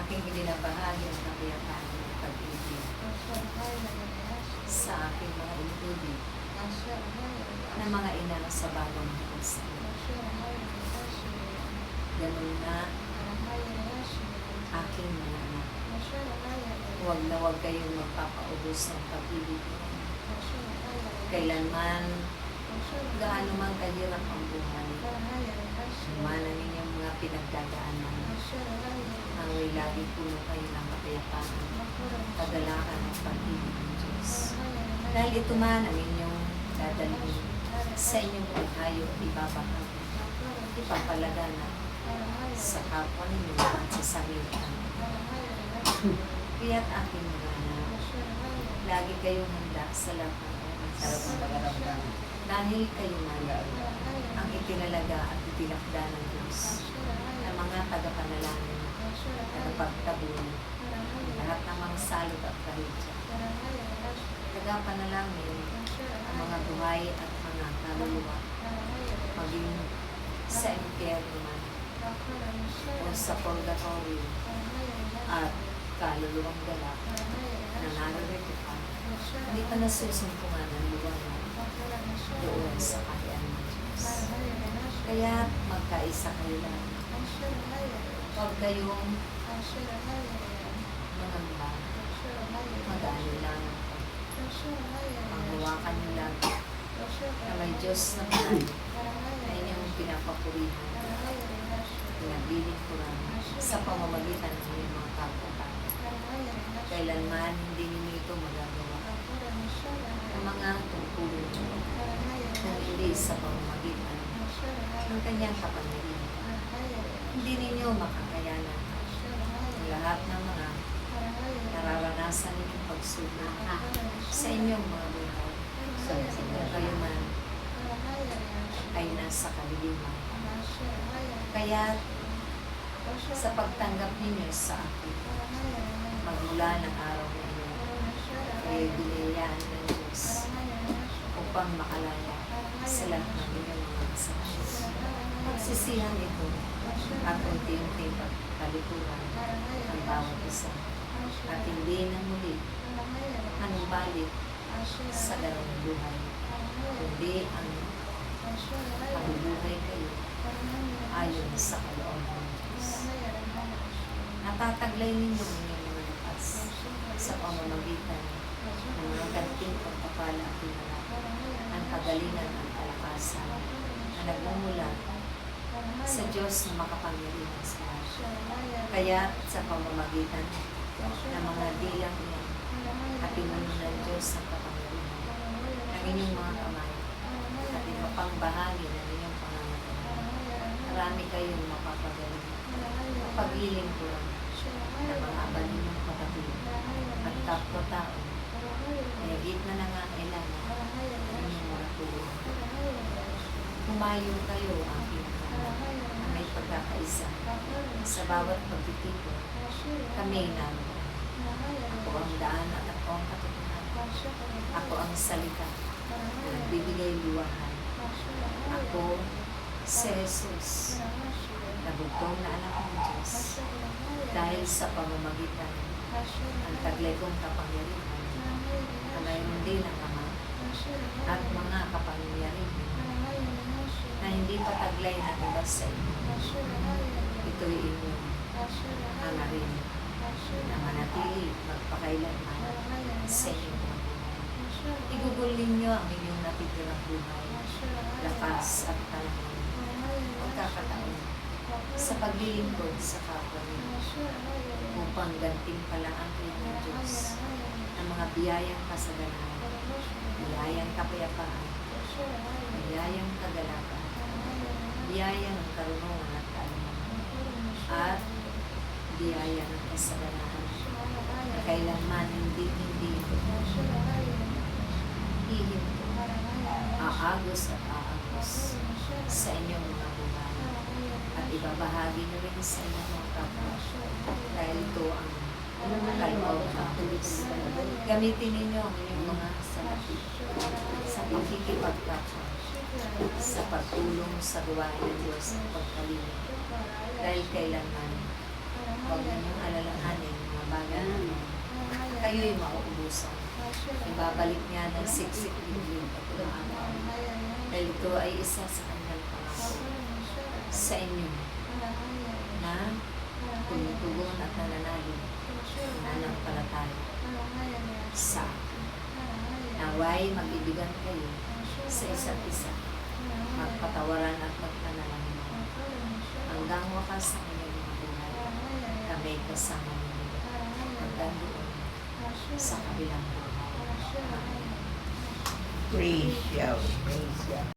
aking ibinabahagi ang kapayapaan ng pag-ibig sa aking mga ibig na mga ina sa bagong Diyos. Ganun na aking mga anak. Huwag na huwag kayong magpapaubos ng pag-ibig. Kailanman, gaano man kahirap ang buhay, manan ninyong mga pinagdadaanan, away lagi puno kayo ng kapayapaan, kagalakan ng pag-ibig ng Diyos. Dahil ito man ang inyong dadalhin sa inyong paghayo at ibabahagi, ipapalagana sa kapwa ninyo at sa sarili. Kaya't aking mga anak, lagi kayong handa sa lahat ng sarap ng pag-aramdam. Dahil kayo man ang itinalaga at itinakda ng Diyos ng mga tagapanalangin, tagapagtabuli, lahat ng mga salot at kahitya. Tagapanalangin ang mga buhay at mga kaluluwa, maging sa impyerno man o sa purgatorio at kaluluwang galak na nararito pa, hindi pa nasusumpungan ang liwanag doon sa kaharian ng Diyos. Kaya magkaisa kayo lang. Huwag kayong mangamba, mag-ano lang. Maghawakan nyo lang na may Diyos na mahal na inyong pinapapurihan, pinabilin ko lang sa pamamagitan ng inyong mga kapwa. Kailanman hindi ninyo ito magagawa ang mga tungkulin nyo kung hindi sa pamamagitan ng kanyang kapangyarihan. Hindi ninyo makakayanan ang lahat ng mga nararanasan ninyong pagsubok sa inyong mga buhay. Kung kayo man ay nasa kaliliman. Kaya sa pagtanggap ninyo sa akin, magmula ng araw na iyon, kayo binayaan ng Diyos upang makalaya sa lahat ng inyong mga kasalanan. Magsisihan ito at unti-unti pagkalikuran ang bawat isa at hindi na muli manumbalik sa ganong buhay, kundi ang pagbubuhay kayo ayon sa kalooban ng Diyos. Natataglay ninyo ang inyong mga lakas sa pamamagitan ng mga ganting pagpapala at pinala, ang kagalingan at kalakasan na nagmumula sa Diyos na makapangyarihan sa lahat. Kaya sa pamamagitan ng mga dilang iyan at pinuno ng Diyos ang kapangyarihan ng inyong mga kamay at ipapangbahagi ng inyong pangangatawan, marami kayong mapapagaling. Pagiling ko lang ng mga abal ninyong kapatid at kapwa-tao na higit na nangangailangan ng inyong mga tulong. Humayo kayo aking anak na may pagkakaisa sa bawat pagtitipon. Kami namin. Ako ang daan at ako ang katotohanan. Ako ang salita na nagbibigay liwanag. Ako si Jesus, na bugtong na anak ng Diyos, dahil sa pamamagitan ang taglay kong kapangyarihan na mayroon din ang Ama at mga kapangyarihan na hindi pa taglay na iba sa inyo. Ito'y inyong hangarin na manatili magpakailanman sa inyong mga buhay. Igugol ninyo ang inyong natitirang buhay, lakas at panahon, pagkakataon sa paglilingkod sa kapwa ninyo upang gantimpalaan kayo ng Diyos ng mga biyayang kasaganahan, biyayang kapayapaan, biyayang kagalakan, biyaya ng karunungan at kaalaman, at biyaya ng kasaganahan na kailanman hindi hihinto, aagos at aagos sa inyong mga buhay at ibabahagi na rin sa inyong mga kapwa dahil ito ang kalooban ng Diyos. Gamitin ninyo ang inyong mga salapit sa pakikipagkapwa, sa pagtulong sa gawain ng Diyos at pagkalino. Dahil kailanman, huwag ninyong alalahanin kayo'y mauubusan. Ibabalik niya ng siksik liblib at umaagaw. Dahil ito ay isa sa kanyang pangako sa inyo na tumutugon at nananalig, nananampalataya sa akin. Naway mag-ibigan kayo sa isa't isa, magpatawaran at magpanalangin hanggang wakas sa inyong mga buhay. Kami kasama ninyo hanggang doon sa kabilang buhay. Amen. Praise you. Praise you.